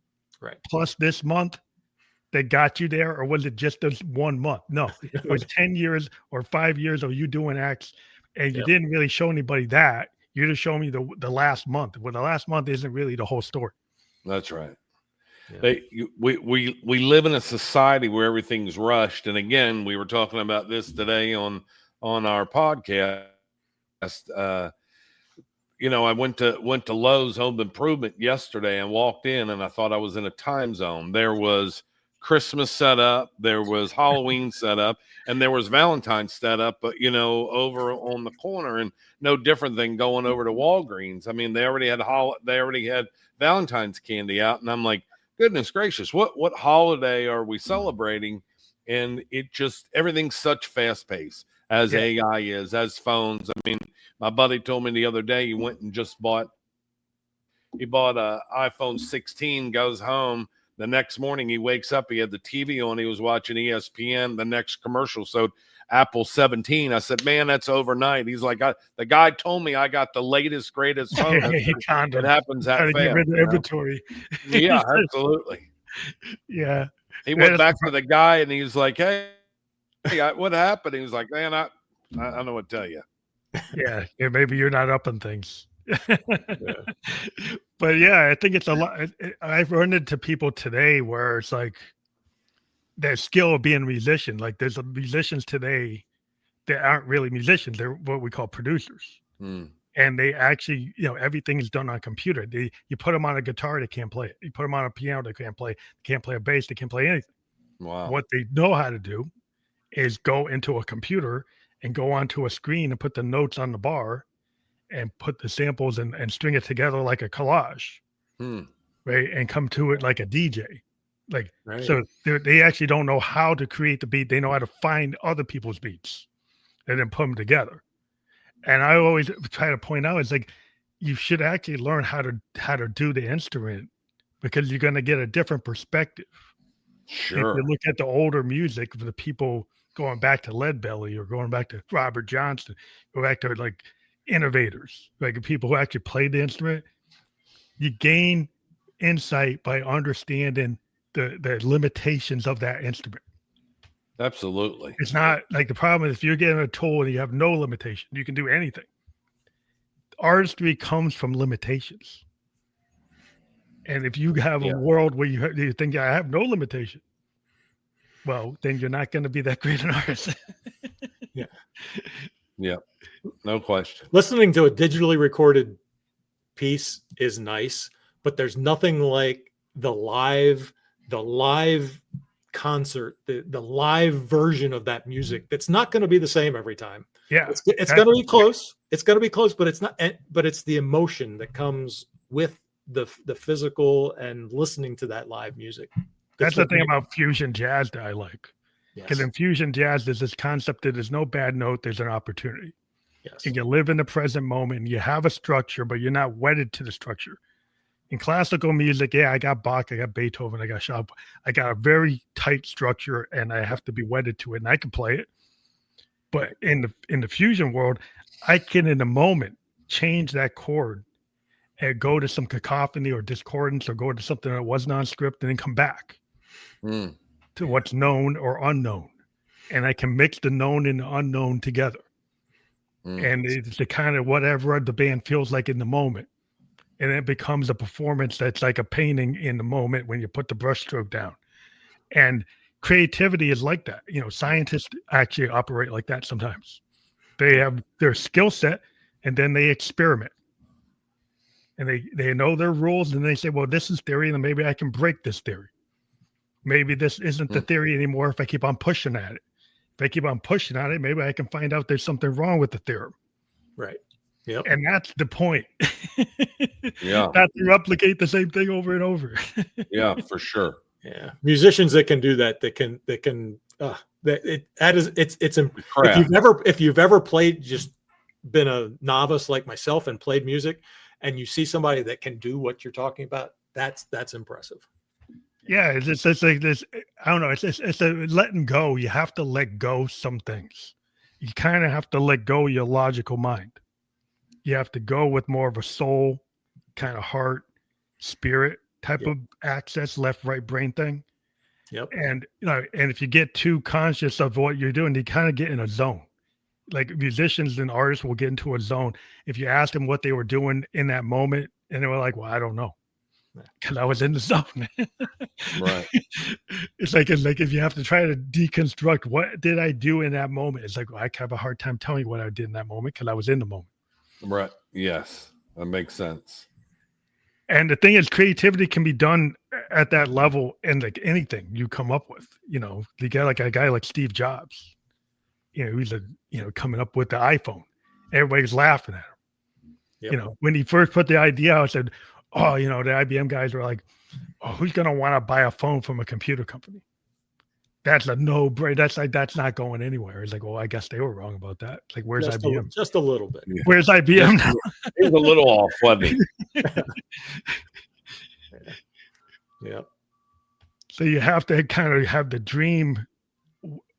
plus this month that got you there, or was it just this 1 month? No, it was 10 years or 5 years of you doing X, and you didn't really show anybody that. You just showed me the last month. Well, the last month isn't really the whole story.
That's right.
Yeah.
We live in a society where everything's rushed. And again, we were talking about this today on our podcast. I went to Lowe's Home Improvement yesterday and walked in, and I thought I was in a time zone. There was Christmas set up, there was Halloween set up, and there was Valentine's set up, but over on the corner, and no different than going over to Walgreens. I mean, they already had Valentine's candy out, and I'm like, goodness gracious, what holiday are we celebrating? And it just, everything's such fast pace, as AI is, as phones. I mean, my buddy told me the other day he went and bought a iPhone 16, goes home. The next morning he wakes up, he had the TV on, he was watching ESPN. The next commercial showed Apple 17. I said, man, that's overnight. He's like, the guy told me I got the latest, greatest phone. It happens that fast.
Get rid of inventory.
Yeah, absolutely.
Yeah.
He went back to the guy and he's like, hey, what happened? He was like, man, I don't know what to tell you.
Yeah, maybe you're not up on things. But yeah, I think it's a lot. I've run into people today where it's like their skill of being a musician. Like there's musicians today that aren't really musicians. They're what we call producers. And they actually, everything is done on computer. You put them on a guitar, they can't play it. You put them on a piano, they can't play a bass, they can't play anything.
Wow.
What they know how to do is go into a computer and go onto a screen and put the notes on the bar and put the samples and string it together like a collage, right? And come to it like a DJ. Like, right. So they actually don't know how to create the beat. They know how to find other people's beats and then put them together. And I always try to point out, it's like, you should actually learn how to do the instrument, because you're going to get a different perspective.
Sure.
If you look at the older music of the people going back to Leadbelly or going back to Robert Johnson, go back to like innovators, like people who actually played the instrument, you gain insight by understanding the limitations of that instrument.
Absolutely.
It's not like the problem is if you're getting a tool and you have no limitation, you can do anything. Artistry comes from limitations. And if you have a world where you think I have no limitation, well, then you're not going to be that great an artist.
Yeah, no question.
Listening to a digitally recorded piece is nice, but there's nothing like the live concert, the live version of that music. That's not going to be the same every time.
Yeah,
it's going to be close. It's going to be close, but it's not. But it's the emotion that comes with the physical and listening to that live music.
That's the thing about fusion jazz that I like. Because in fusion jazz, there's this concept that there's no bad note, there's an opportunity.
Yes.
And you live in the present moment. You have a structure, but you're not wedded to the structure. In classical music, I got Bach, I got Beethoven, I got Chopin. I got a very tight structure, and I have to be wedded to it, and I can play it. But in the fusion world, I can, in the moment, change that chord and go to some cacophony or discordance, or go to something that was non-script, and then come back to what's known or unknown. And I can mix the known and the unknown together. And it's the kind of whatever the band feels like in the moment. And it becomes a performance that's like a painting in the moment when you put the brushstroke down. And creativity is like that. Scientists actually operate like that sometimes. They have their skill set, and then they experiment. And they know their rules, and they say, well, this is theory, and maybe I can break this theory. Maybe this isn't the theory anymore if I keep on pushing at it. If I keep on pushing at it, maybe I can find out there's something wrong with the theorem.
Right. Yep.
And that's the point.
Yeah.
Not to replicate the same thing over and over.
Yeah, for sure.
Yeah. Musicians that can do that, if you've ever played, just been a novice like myself and played music, and you see somebody that can do what you're talking about, that's impressive.
Yeah, it's like this. I don't know. It's a letting go. You have to let go some things. You kind of have to let go your logical mind. You have to go with more of a soul, kind of heart, spirit type of access, left, right brain thing.
Yep.
And and if you get too conscious of what you're doing, you kind of get in a zone. Like musicians and artists will get into a zone. If you ask them what they were doing in that moment, and they were like, "Well, I don't know." because I was in the zone.
Right.
It's like if you have to try to deconstruct what did I do in that moment, it's like, well, I have a hard time telling you what I did in that moment because I was in the moment.
Right. Yes, that makes sense.
And the thing is, creativity can be done at that level in like anything you come up with. You know, you get like a guy like Steve Jobs. You know, he's coming up with the iPhone. Everybody's laughing at him.
Yep.
You know, when he first put the idea out, I said, oh, the IBM guys were like, oh, who's going to want to buy a phone from a computer company? That's a no-brainer. That's not going anywhere. It's like, well, I guess they were wrong about that. It's like, where's IBM?
Just a little bit.
Yeah.
Where's IBM now?
It was a little off, wasn't it?
Yeah.
So you have to kind of have the dream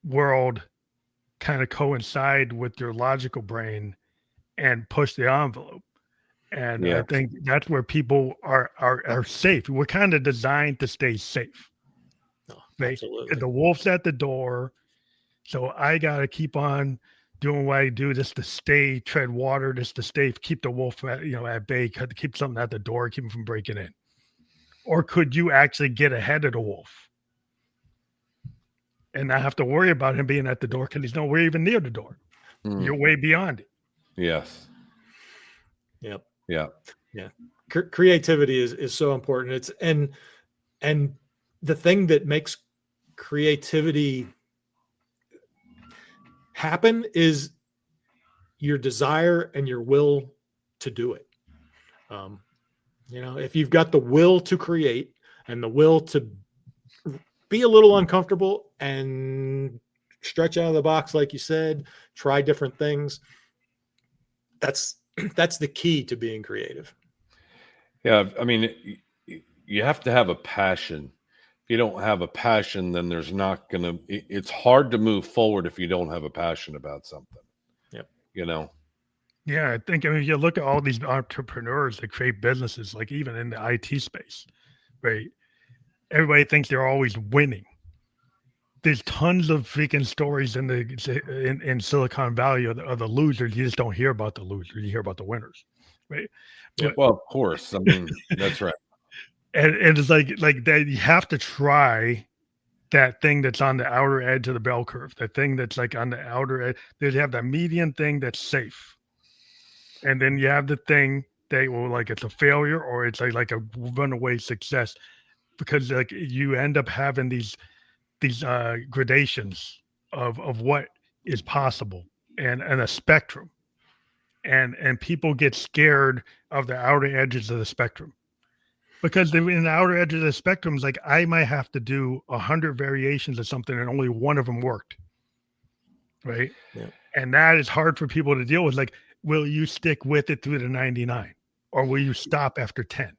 world kind of coincide with your logical brain and push the envelope. And
Yeah.
I think that's where people are safe. We're kind of designed to stay safe. Right?
Absolutely.
The wolf's at the door. So I got to keep on doing what I do just to tread water, just to keep the wolf at bay, to keep something at the door, keep him from breaking in. Or could you actually get ahead of the wolf and not have to worry about him being at the door because he's nowhere even near the door? You're way beyond it.
Yes.
Yep.
Yeah.
Yeah. Creativity is so important. And the thing that makes creativity happen is your desire and your will to do it. If you've got the will to create and the will to be a little uncomfortable and stretch out of the box, like you said, try different things, that's the key to being creative.
Yeah. I mean, you have to have a passion. If you don't have a passion, then it's hard to move forward if you don't have a passion about something.
Yep.
Yeah, I think if you look at all these entrepreneurs that create businesses, like even in the IT space, right? Everybody thinks they're always winning. There's tons of freaking stories in Silicon Valley of the losers. You just don't hear about the losers. You hear about the winners, right?
Yeah, well, of course. I mean, that's right.
And it's like that. You have to try that thing that's on the outer edge of the bell curve. That thing that's like on the outer edge. They have that median thing that's safe. And then you have the thing that will like it's a failure or it's like a runaway success, because like you end up having these gradations of what is possible and a spectrum, and people get scared of the outer edges of the spectrum, because in the outer edges of the spectrum is like I might have to do 100 variations of something and only one of them worked, right?
Yeah.
And that is hard for people to deal with. Like, will you stick with it through the 99 or will you stop after 10?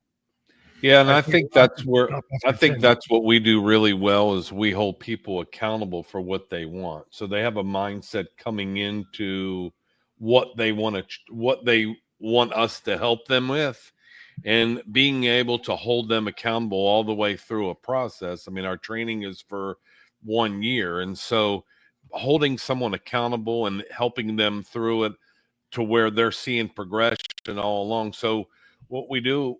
Yeah. And I think that's what we do really well is we hold people accountable for what they want. So they have a mindset coming into what they want us to help them with, and being able to hold them accountable all the way through a process. I mean, our training is for 1 year. And so holding someone accountable and helping them through it to where they're seeing progression all along. So what we do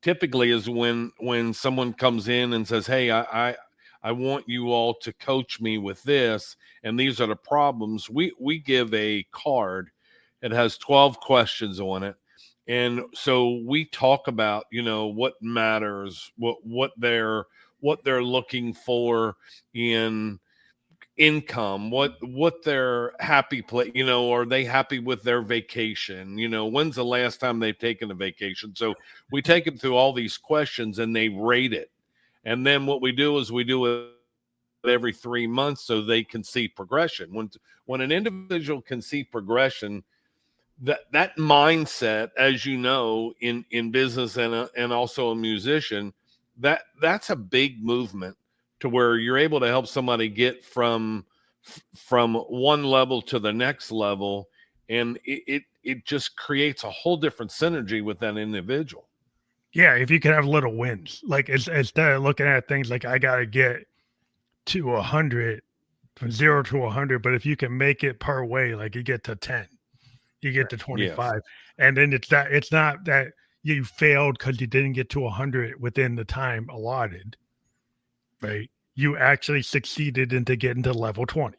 typically is when someone comes in and says, hey, I want you all to coach me with this, and these are the problems, we give a card. It has 12 questions on it. And so we talk about, what matters, what they're looking for in income, what they're happy are they happy with their vacation? When's the last time they've taken a vacation? So we take them through all these questions and they rate it. And then what we do is we do it every 3 months so they can see progression. When an individual can see progression, that mindset, as you know, in business and also a musician, that's a big movement to where you're able to help somebody get from one level to the next level, and it just creates a whole different synergy with that individual.
Yeah, if you can have little wins, like instead of looking at things like I got to get to 100, from 0 to 100, but if you can make it per way, like you get to 10, you get to 25, and then it's not that you failed because you didn't get to 100 within the time allotted, right? You actually succeeded into getting to level 20.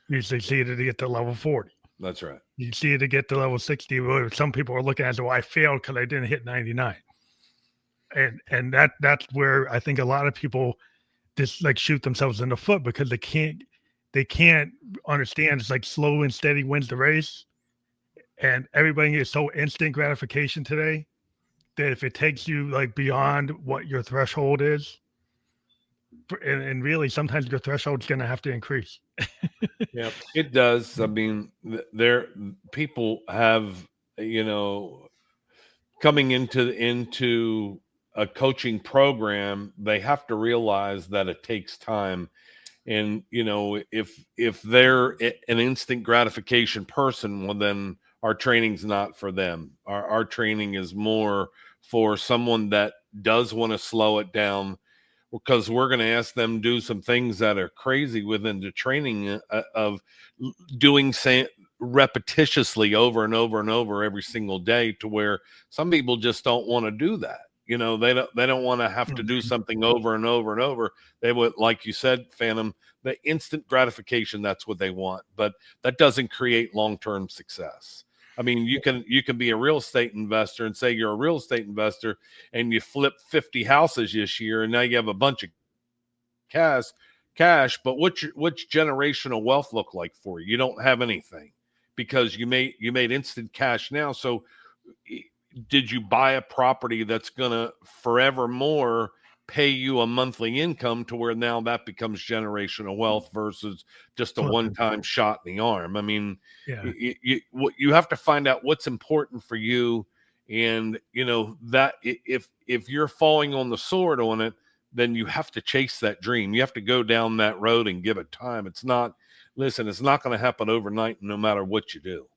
You succeeded to get to level 40.
That's right.
You see it to get to level 60. Well, some people are looking at it, well, I failed because I didn't hit 99. And that's where I think a lot of people just like shoot themselves in the foot because they can't understand. It's like slow and steady wins the race. And everybody is so instant gratification today that if it takes you like beyond what your threshold is, and really sometimes your threshold is going to have to increase.
Yeah, it does. I mean, there people have, coming into a coaching program, they have to realize that it takes time. And, if they're an instant gratification person, well, then our training's not for them. Our training is more for someone that does want to slow it down, because we're going to ask them do some things that are crazy within the training of doing repetitiously over and over and over every single day, to where some people just don't want to do that. They don't want to have to do something over and over and over. They would, like you said, Phantom, the instant gratification, that's what they want, but that doesn't create long-term success. I mean, you can be a real estate investor and say you're a real estate investor and you flip 50 houses this year and now you have a bunch of cash, but what's generational wealth look like for you? You don't have anything, because you made instant cash now. So did you buy a property that's going to forevermore pay you a monthly income, to where now that becomes generational wealth versus just a one-time shot in the arm? I mean, you have to find out what's important for you. And, that if you're falling on the sword on it, then you have to chase that dream. You have to go down that road and give it time. It's not going to happen overnight, no matter what you do.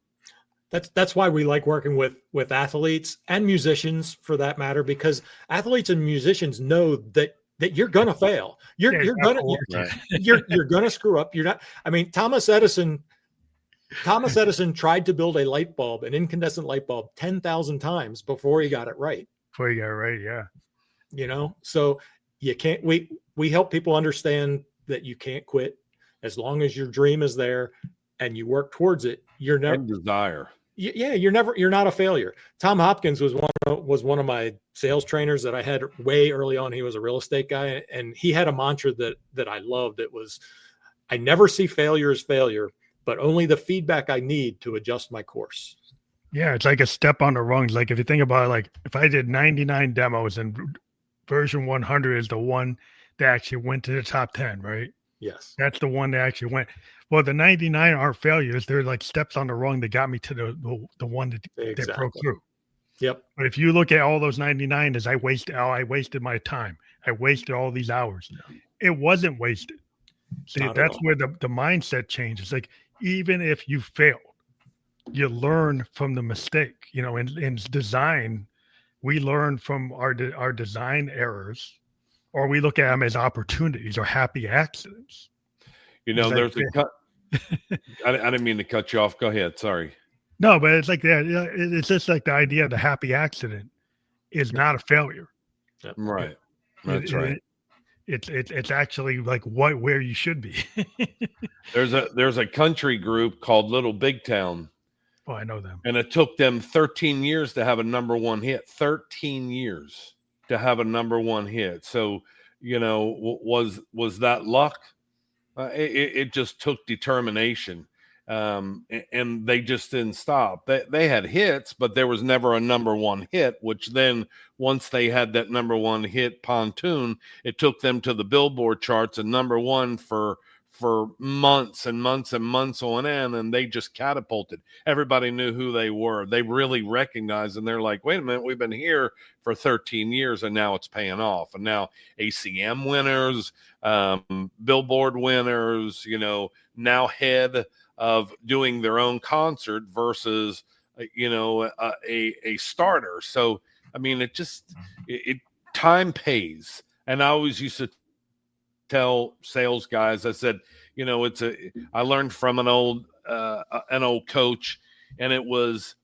That's why we like working with athletes and musicians, for that matter, because athletes and musicians know that you're gonna fail. You're gonna screw up. You're not. I mean, Thomas Edison tried to build a light bulb, an incandescent light bulb, 10,000 times before he got it right.
Yeah.
So you can't. We help people understand that you can't quit as long as your dream is there and you work towards it. You're never
desire.
Yeah, you're not a failure. Tom Hopkins was one of my sales trainers that I had way early on. He was a real estate guy, and he had a mantra that I loved. It was, I never see failure as failure, but only the feedback I need to adjust my course.
Yeah, it's like a step on the rungs. Like if you think about it, like if I did 99 demos and version 100 is the one that actually went to the top 10, right?
Yes.
That's the one that actually went. Well, the 99 aren't failures. They're like steps on the rung that got me to the one that broke through.
Yep.
But if you look at all those 99 as I wasted my time. I wasted all these hours. It wasn't wasted. See, that's where the mindset changes. Like, even if you failed, you learn from the mistake. In design, we learn from our design errors, or we look at them as opportunities or happy accidents.
There's I didn't mean to cut you off. Go ahead. Sorry.
No, but it's like that. It's just like the idea of the happy accident is not a failure.
Right. That's right.
It's actually like where you should be.
There's a country group called Little Big Town.
Oh, I know them.
And it took them 13 years to have a number one hit. 13 years to have a number one hit. So, was that luck? It just took determination, and they just didn't stop. They had hits, but there was never a number one hit, which then once they had that number one hit, Pontoon, it took them to the Billboard charts and number one for months and months and months on end, and they just catapulted. Everybody knew who they were. They really recognized, and they're like, wait a minute, we've been here for 13 years, and now it's paying off. And now ACM winners, Billboard winners, now head of doing their own concert versus, a starter. So, I mean, time pays. And I always used to tell sales guys, I said, I learned from an old coach, and it was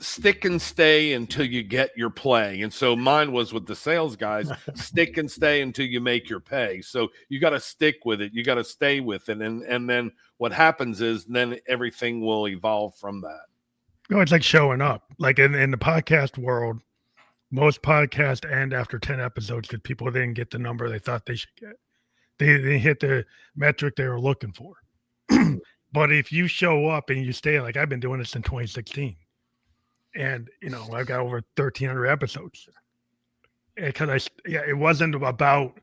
stick and stay until you get your play. And so mine was with the sales guys, stick and stay until you make your pay. So you got to stick with it. You got to stay with it. And then what happens is then everything will evolve from that.
It's like showing up. Like in the podcast world, most podcasts end after 10 episodes because people didn't get the number they thought they should get. They didn't hit the metric they were looking for. But if you show up and you stay, like I've been doing this in 2016, and I've got over 1,300 episodes. Because it wasn't about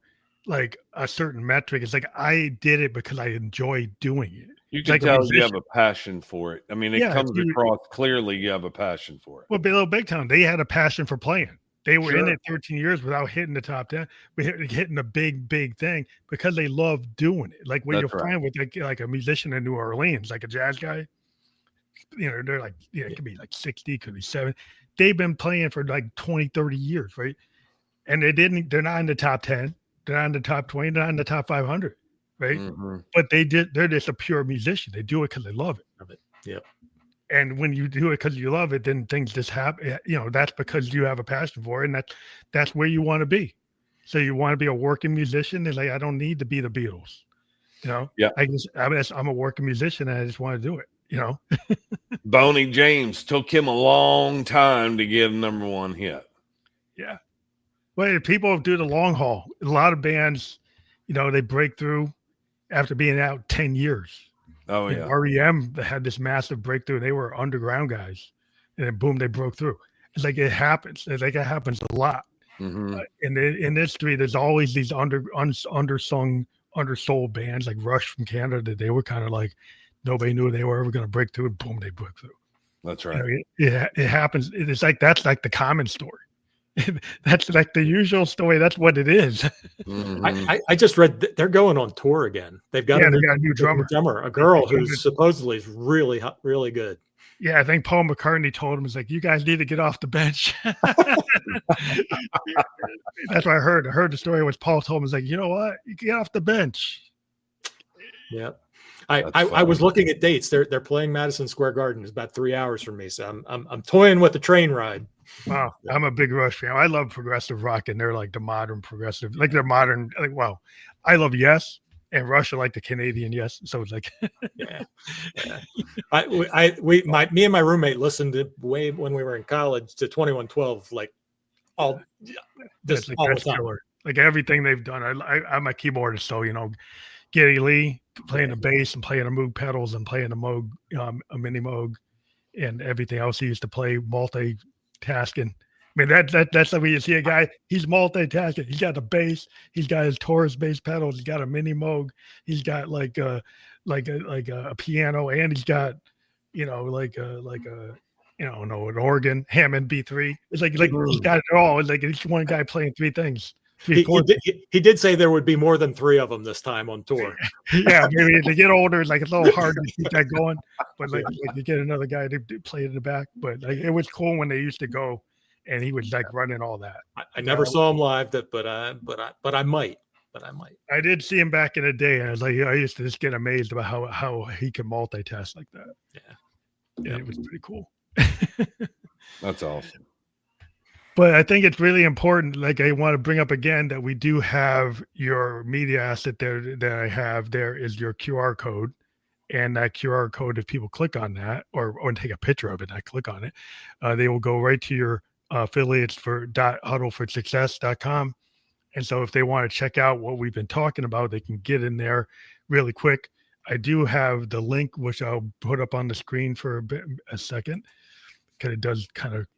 like a certain metric. It's like I did it because I enjoy doing it.
You can tell you have a passion for it. I mean, it comes across clearly you have a passion for it.
Well, Below Big Town, they had a passion for playing. They were in it 13 years without hitting the top 10, but hitting the big thing because they love doing it. Like what you'll find with like a musician in New Orleans, like a jazz guy, they're like, it could be like 60, could be 70. They've been playing for like 20, 30 years, right? And they're not in the top 10. They're not in the top 20. They're not in the top 500, right? Mm-hmm. But they're just a pure musician. They do it because they love it.
Yep.
And when you do it because you love it, then things just happen. That's because you have a passion for it, and that's where you want to be. So you want to be a working musician. And like, I don't need to be the Beatles.
Yeah.
I'm a working musician, and I just want to do it.
Boney James took him a long time to get number one hit.
Yeah. Well, people do the long haul. A lot of bands, they break through after being out 10 years.
Oh, yeah.
REM had this massive breakthrough. They were underground guys, and then boom, they broke through. It's like it happens. It's like it happens a lot.
Mm-hmm.
In the industry, there's always these undersung, undersold bands like Rush from Canada that they were kind of like nobody knew they were ever going to break through, and boom, they broke through.
That's right.
It happens. It's like that's like the common story. That's like the usual story. That's what it is.
Mm-hmm. I just read they're going on tour again. They've got a
new drummer,
a girl who supposedly is really, really good.
Yeah, I think Paul McCartney told him, "He's like, you guys need to get off the bench." That's what I heard. I heard the story was Paul told him, "He's like, you know what? You get off the bench."
Yeah. I was looking at dates. They're playing Madison Square Garden. It's about 3 hours from me, so I'm toying with the train ride.
Wow, I'm a big Rush fan. I love progressive rock, and they're like the modern progressive, like they're modern. Like, wow, I love Yes, and Rush are like the Canadian Yes. So it's like,
yeah. Me and my roommate listened to way when we were in college to 2112, like all the time.
Like everything they've done. I'm a keyboardist, so Geddy Lee playing the bass and playing the Moog pedals and playing the Moog, a mini Moog, and everything else. He used to play multitasking. I mean, that's the way you see a guy. He's multitasking. He's got the bass. He's got his Taurus bass pedals. He's got a mini Moog. He's got like a piano, and he's got an organ, Hammond B3. It's like he's got it all. It's like it's one guy playing three things.
He did say there would be more than 3 of them this time on tour.
Yeah, maybe as they get older, it's like it's a little hard to keep that going. But like you get another guy to play in the back. But like it was cool when they used to go, and he was like running all that.
I never saw him live, but I might.
I did see him back in the day, and I was like, I used to just get amazed about how he can multitask like that. Yeah, it was pretty cool.
That's awesome.
But I think it's really important, like I want to bring up again, that we do have your media asset there that I have. There is your QR code. And that QR code, if people click on that or take a picture of it, I click on it, they will go right to your affiliates for huddleforsuccess.com. And so if they want to check out what we've been talking about, they can get in there really quick. I do have the link, which I'll put up on the screen for a second, because it does kind of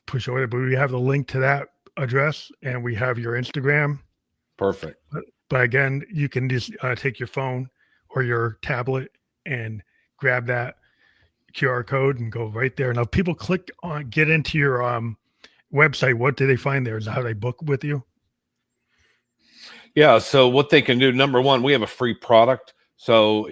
push over it, but we have the link to that address, and we have your Instagram.
Perfect.
But again, you can just take your phone or your tablet and grab that QR code and go right there. Now, people get into your website. What do they find there? Is that how they book with you?
Yeah. So what they can do, number one, we have a free product. So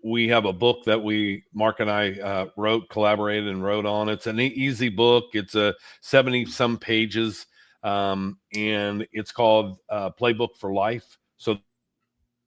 we have a book that Mark and I collaborated and wrote on. It's an easy book. It's a 70 some pages, and it's called Playbook for Life. So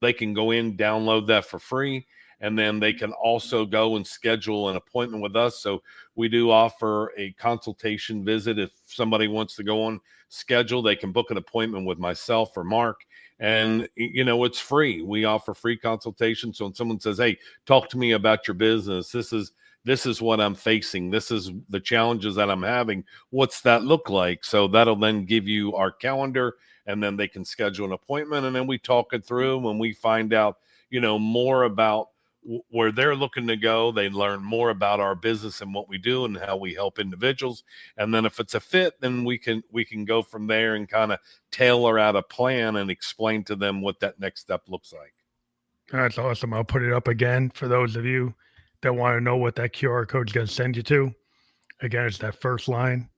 they can go in, download that for free, And then they can also go and schedule an appointment with us. So we do offer a consultation visit. If somebody wants to go on schedule, they can book an appointment with myself or Mark. And, you know, it's free. We offer free consultation. So when someone says, hey, talk to me about your business, this is what I'm facing, this is the challenges that I'm having, what's that look like? So that'll then give you our calendar, and then they can schedule an appointment, and then we talk it through. When we find out, you know, more about where they're looking to go, they learn more about our business and what we do and how we help individuals. And then if it's a fit, then we can go from there and kind of tailor out a plan and explain to them what that next step looks like.
That's awesome. I'll put it up again for those of you that want to know what that QR code is going to send you to. Again, it's that first line.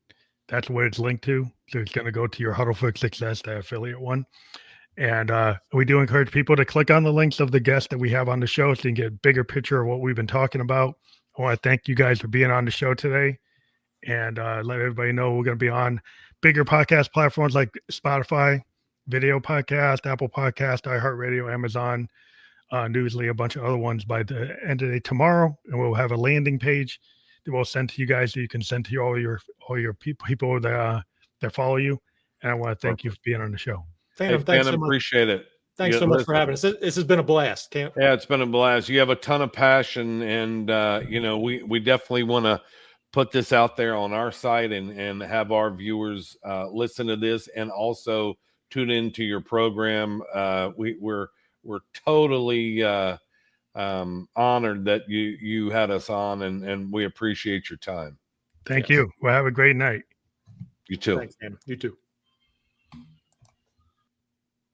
That's what it's linked to. So it's going to go to your Huddle for Success, that affiliate one. And we do encourage people to click on the links of the guests that we have on the show so you can get a bigger picture of what we've been talking about. I want to thank you guys for being on the show today, and let everybody know we're going to be on bigger podcast platforms like Spotify, video podcast, Apple Podcast, iHeartRadio, Amazon, Newsly, a bunch of other ones by the end of the day tomorrow. And we'll have a landing page that we'll send to you guys so you can send to all your people that follow you. And I want to thank you for being on the show.
Phantom,
thanks so much. Appreciate it.
Thanks so much for having us. This has been a blast.
Yeah, it's been a blast. You have a ton of passion, and you know, we definitely want to put this out there on our site and have our viewers listen to this and also tune into your program. We're totally honored that you had us on, and we appreciate your time.
Thank you. Well, have a great night.
You too.
Thanks, man. You too.